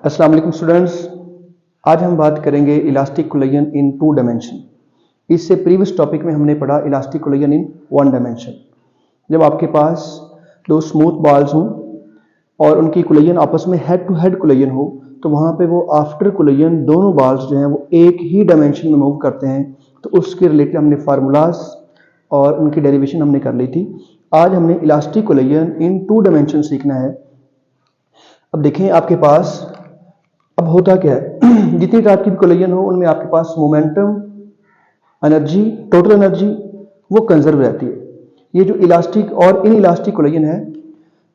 अस्सलाम वालेकुम स्टूडेंट्स। आज हम बात करेंगे इलास्टिक कोलिजन इन 2 डायमेंशन। इससे प्रीवियस टॉपिक में हमने पढ़ा इलास्टिक कोलिजन इन 1 डायमेंशन। जब आपके पास दो स्मूथ बॉल्स हों और उनकी कोलिजन आपस में हेड टू हेड कोलिजन हो तो वहाँ पे वो आफ्टर कोलिजन दोनों बॉल्स जो हैं वो एक ही डायमेंशन में मूव करते हैं। तो उसके रिलेटेड हमने फार्मूलाज और उनकी डेरिवेशन हमने कर ली थी। आज हमने इलास्टिक कोलिजन इन 2 डायमेंशन सीखना है। अब देखें आपके पास अब होता क्या है जितनी टाइप की कोलिजन हो उनमें आपके पास मोमेंटम, एनर्जी, टोटल एनर्जी वो कंजर्व रहती है। ये जो इलास्टिक और इन इलास्टिक कोलिजन है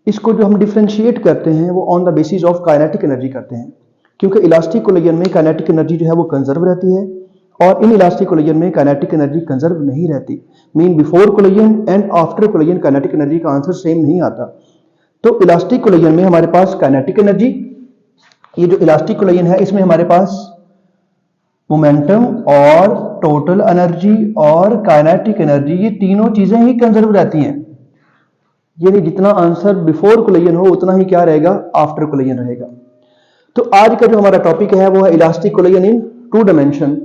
इसको जो हम डिफरेंशिएट करते हैं वो on the basis of kinetic energy करते हैं, क्योंकि इलास्टिक कोलिजन में काइनेटिक एनर्जी जो है वो कंजर्व रहती है और इन इलास्टिक कोलिजन में काइनेटिक एनर्जी कंजर्व नहीं रहती। Mean before collision and after collision kinetic energy का आंसर सेम नहीं आता। तो इलास्टिक कोलिजन में हमारे पास काइनेटिक एनर्जी, ये जो इलास्टिक कोलिजन है इसमें हमारे पास मोमेंटम और टोटल एनर्जी और काइनेटिक एनर्जी ये तीनों चीजें ही कंजर्व रहती हैं। यानी जितना आंसर बिफोर कोलिजन हो उतना ही क्या रहेगा, आफ्टर कोलिजन रहेगा। तो आज का जो हमारा टॉपिक है वो है इलास्टिक कोलिजन इन 2 डायमेंशन।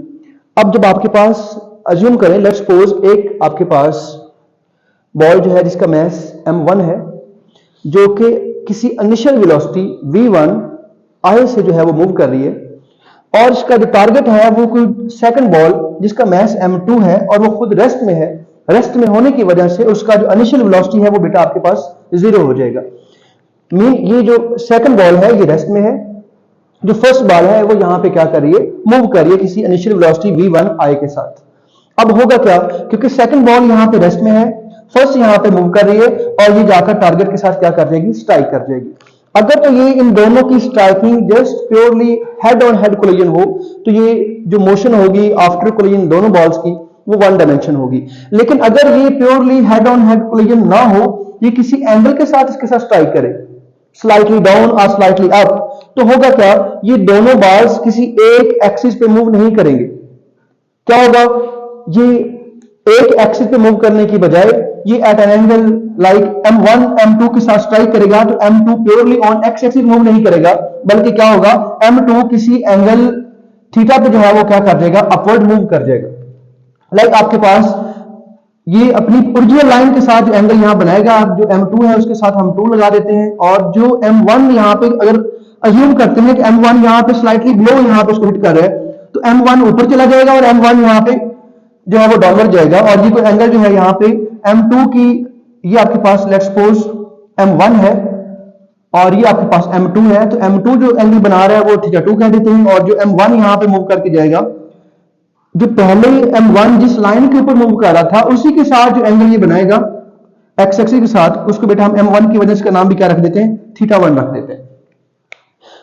अब जब आपके पास अज्यूम करें, लेट्स सपोज एक आपके पास बॉल जो है जिसका मास m1 है जो कि किसी इनिशियल वेलोसिटी v1 आई से जो है वो मूव कर रही है और इसका जो टारगेट है वो कोई सेकंड बॉल जिसका मास m2 है और वो खुद रेस्ट में है। रेस्ट में होने की वजह से उसका जो इनिशियल वेलोसिटी है वो बेटा आपके पास 0 हो जाएगा। मीन ये जो सेकंड बॉल है ये रेस्ट में है, जो फर्स्ट बॉल है वो यहां पे क्या कर रही है, मूव कर रही है किसी इनिशियल वेलोसिटी v1 आई के साथ। अब होगा क्या, क्योंकि सेकंड बॉल यहां पे रेस्ट में है, फर्स्ट यहां पे मूव कर रही है और ये जाकर टारगेट के साथ क्या कर जाएगी, स्ट्राइक कर जाएगी। अगर तो ये इन दोनों की striking just purely head on head collision हो तो ये जो मोशन होगी आफ्टर कोलिजन दोनों बॉल्स की वो 1 डायमेंशन होगी। लेकिन अगर ये purely head on head collision ना हो, ये किसी एंगल के साथ इसके साथ स्ट्राइक करे, स्लाइटली डाउन और स्लाइटली अप, तो होगा क्या, ये दोनों बॉल्स किसी एक एक्सिस पे मूव नहीं करेंगे। क्या होगा, ये एक एक्सिस पे मूव करने की बजाय ये eight an angle like m1 m2 के साथ स्ट्राइक करेगा। तो m2 purely on x axis move नहीं करेगा, बल्कि क्या होगा, m2 किसी एंगल थीटा पे जो है वो क्या कर जाएगा, अपवर्ड मूव कर जाएगा। लाइक आपके पास ये अपनी ओरिजिनल लाइन के साथ जो एंगल यहां बनाएगा, आप जो m2 है उसके साथ हम 2 लगा देते हैं और जो m1 यहां पे अगर अज्यूम करते हैं कि m1 यहां पे स्लाइटली बिलो यहां पे उसको हिट कर रहा है तो m1 ऊपर चला जाएगा और m1 यहां पे जो है वो डाउनवर्ड जाएगा। और ये कोई एंगल जो है यहाँ पे m2 की, ये आपके पास लेट्स सपोज m1 है और ये आपके पास m2 है, तो m2 जो एंगल बना रहा है वो θ2 कह देते हैं और जो m1 यहाँ पे मूव करके जाएगा, जो पहले m1 जिस लाइन के ऊपर मूव कर रहा था उसी के साथ जो एंगल ये बनाएगा एक्स एक्सिस के साथ, उसको बेटा हम m1 की वजह से का नाम भी क्या रख देते हैं, θ1 रख देते हैं।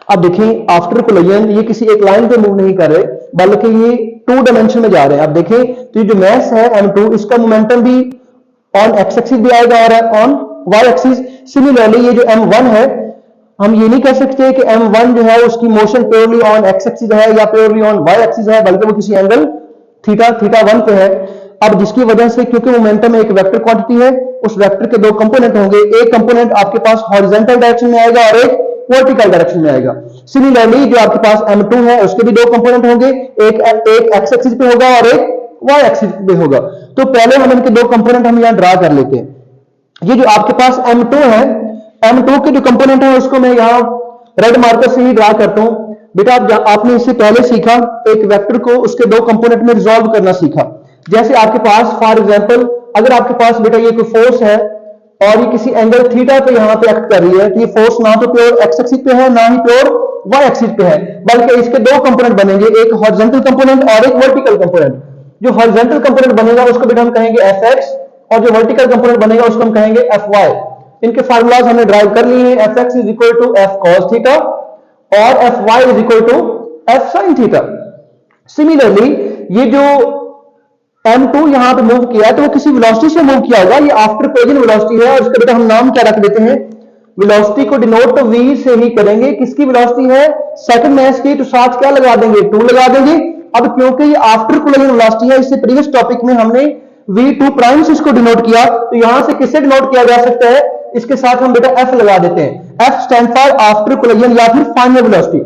अब देखें आफ्टर कोलिजन ये किसी एक लाइन पे मूव नहीं कर रहे बल्कि ये 2 डायमेंशन में जा रहे हैं। अब देखें तो ये जो मास है m2 इसका मोमेंटम भी ऑन एक्स एक्सिस भी आएगा और ऑन वाई एक्सिस। सिमिलरली ये जो m1 है, हम ये नहीं कह सकते कि m1 जो है उसकी motion purely on x axis है या प्योरली ऑन वाई एक्सिस है, बल्कि वो किसी एंगल θ1 पे है। अब जिसकी वजह से क्योंकि मोमेंटम एक वेक्टर क्वांटिटी है, उस वेक्टर के 2 कंपोनेंट होंगे, एक कंपोनेंट आपके पास हॉरिजॉन्टल डायरेक्शन में आएगा और एक वर्टिकल डायरेक्शन में आएगा। सिमिलरली जो आपके पास m2 है उसके भी 2 कंपोनेंट होंगे, एक एक्स एक्सिस पे होगा और एक वाई एक्सिस पे होगा। तो पहले हम इनके 2 कंपोनेंट हम यहां ड्रा कर लेते हैं। ये जो आपके पास m2 है, m2 के जो कंपोनेंट है उसको मैं यहां रेड मार्कर से ही ड्रा करता हूं। बेटा आपने इससे पहले सीखा एक वेक्टर को उसके 2 कंपोनेंट में रिजॉल्व करना सीखा। जैसे आपके पास फॉर एग्जांपल अगर आपके पास बेटा ये कोई फोर्स है और ये किसी एंगल थीटा पे यहां पे एक्ट कर रही है, तो ये फोर्स ना तो प्योर एक्स एक्सिस पे है ना ही प्योर वाई एक्सिस पे है, बल्कि इसके 2 कंपोनेंट बनेंगे, एक हॉरिजॉन्टल कंपोनेंट और एक वर्टिकल कंपोनेंट। जो हॉरिजॉन्टल कंपोनेंट बनेगा उसको बेटा हम कहेंगे fx और जो वर्टिकल कंपोनेंट बनेगा उसको हम कहेंगे fy। इनके फार्मूलाज हमने ड्राइव कर लिए हैं, fx is equal to f cos theta और fy is equal to f sin theta. Similarly ये जो m2 यहां पे मूव किया है तो वो किसी वेलोसिटी से मूव किया होगा, ये आफ्टर कोलिजन वेलोसिटी है और इसका बेटा हम नाम क्या रख देते हैं, वेलोसिटी को डिनोट तो v से ही करेंगे। किसकी वेलोसिटी है, सेकंड मास की, तो साथ क्या लगा देंगे, 2 लगा देंगे। अब क्योंकि ये आफ्टर कोलिजन वेलोसिटी है, इससे प्रीवियस टॉपिक में हमने v2 प्राइम से इसको डिनोट किया, तो यहां से किससे डिनोट किया जा सकता है, इसके साथ हम बेटा f लगा देते हैं। f stand for after collision या फिर फाइनल वेलोसिटी।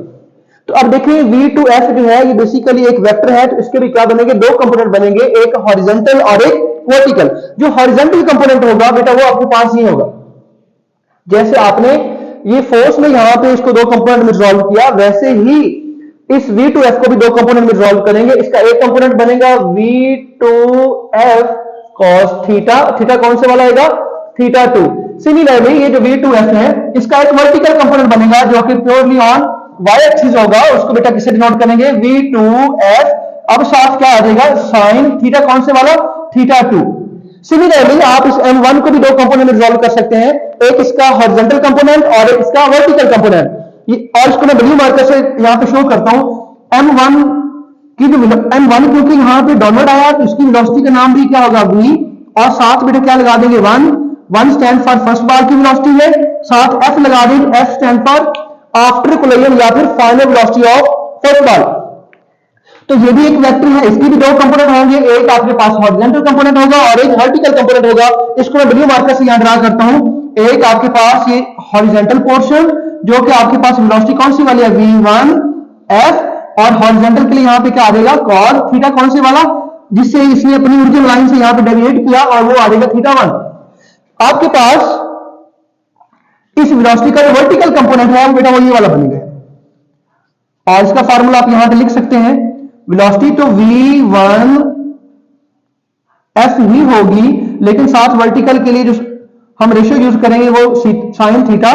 तो अब देखिए V2F जो है ये बेसिकली एक वेक्टर है, तो इसके भी क्या बनेंगे, दो कंपोनेंट बनेंगे, एक हॉरिजॉन्टल और एक वर्टिकल। जो हॉरिजॉन्टल कंपोनेंट होगा बेटा वो आपके पास ही होगा, जैसे आपने ये फोर्स में यहां पे इसको दो कंपोनेंट में रिजॉल्व किया, वैसे ही इस V2F को भी दो कंपोनेंट में रिजॉल्व करेंगे। इसका एक कंपोनेंट बनेगा V2F cos थीटा, थीटा कौन से वाला आएगा, थीटा 2। सिमिलरली ये जो V2F है इसका एक वर्टिकल कंपोनेंट बनेगा जो कि प्योरली ऑन y एक्सिस होगा, उसको बेटा किससे डिनोट करेंगे, V2F। अब साथ क्या आ जाएगा, साइन थीटा कौन से वाला, थीटा 2। सिमिलरली आप इस M1 को भी दो कंपोनेंट में रिजॉल्व कर सकते हैं, एक इसका हॉरिजॉन्टल कंपोनेंट और एक इसका वर्टिकल कंपोनेंट। और इसको मैं ब्लू मार्कर से यहां पे शो करता हूं। M1 की जो M1 क्योंकि यहां पे डॉनवर्ड आया तो इसकी वेलोसिटी का नाम भी क्या होगा, v, और साथ बेटा क्या लगा देंगे, 1 स्टैंड फॉर फर्स्ट बार की वेलोसिटी है, साथ F लगा देंगे, F stand for after collision या फिर फाइनल वेलोसिटी ऑफ फर्स्ट बार। तो ये भी एक वेक्टर है, इसकी भी दो कंपोनेंट होंगे, एक आपके पास हॉरिजॉन्टल कंपोनेंट होगा और एक वर्टिकल कंपोनेंट होगा। इसको मैं ब्लू मार्कर से यहां ड्रा करता हूं। एक आपके पास ये हॉरिजॉन्टल पोर्शन जो कि आपके पास वेलोसिटी कौन सी वाली है, v1F, और हॉरिजॉन्टल के लिए यहां पे क्या आ जाएगा, cos थीटा कौन से वाला, जिससे इसने अपनी ओरिजिनल लाइन से यहां पे डेविएट किया और वो आ जाएगा थीटा 1। आपके पास इस वेलोसिटी का जो वर्टिकल कंपोनेंट है बेटा वो ये वाला बनेगा, और इसका फार्मूला आप यहां पे लिख सकते हैं। वेलोसिटी तो v1F ही होगी, लेकिन साथ वर्टिकल के लिए जो हम रेशियो यूज करेंगे वो साइन थीटा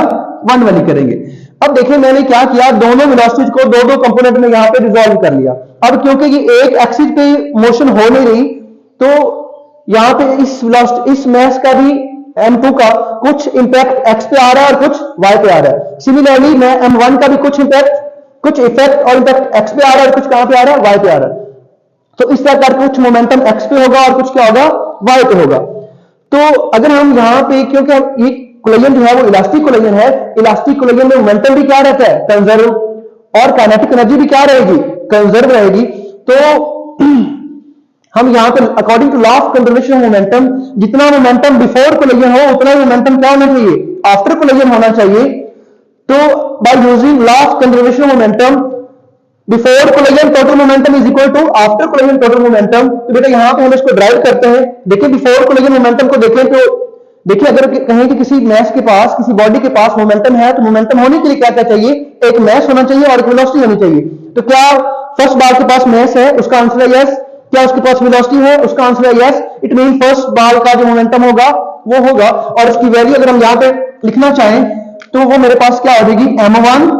1 वाली करेंगे। अब देखिए मैंने क्या किया, दोनों वेलोसिटीज को दो दो कंपोनेंट में यहां पे रिजॉल्व कर लिया। अब क्योंकि ये एक एक्सिस पे मोशन हो नहीं रही, तो यहां पे इस मैस का भी M2 का कुछ इंपैक्ट x पे आ रहा है और कुछ y पे आ रहा है। सिमिलरली मैं M1 का भी कुछ इफेक्ट और इंपैक्ट x पे आ रहा है और कुछ कहां पे आ रहा है, y पे आ रहा है। तो इस तरह का कुछ मोमेंटम x पे होगा और कुछ क्या होगा, y पे होगा। तो अगर हम यहां पे, क्योंकि ये कोलिजन जो है वो इलास्टिक कोलिजन है, इलास्टिक कोलिजन में मोमेंटम भी क्या रहता है, कंजर्व, और काइनेटिक एनर्जी भी क्या रहेगी, कंजर्व रहेगी। तो हम यहां पे according to law of conservation of momentum, जितना मोमेंटम बिफोर कोलिजन हो उतना ही मोमेंटम क्या होना चाहिए, आफ्टर कोलिजन होना चाहिए। तो by using law of conservation of momentum, before collision total momentum is equal to after collision total momentum. तो बेटा यहां पे हम इसको ड्राइव करते हैं। देखिए बिफोर कोलिजन मोमेंटम को देखें तो देखिए, अगर कहें कि किसी मैस के पास, किसी बॉडी के पास मोमेंटम है, तो मोमेंटम होने के लिए क्या क्या चाहिए, एक मैस होना चाहिए और एक वेलोसिटी होनी चाहिए। तो क्या फर्स्ट बार के पास मैस है, उसका आंसर है यस। क्या उसके पास वेलोसिटी है, उसका आंसर है यस। इट मीन फर्स्ट बार का जो मोमेंटम होगा वो होगा, और इसकी वैल्यू अगर हम यहां पे लिखना चाहें तो वो मेरे पास क्या हो जाएगी, m1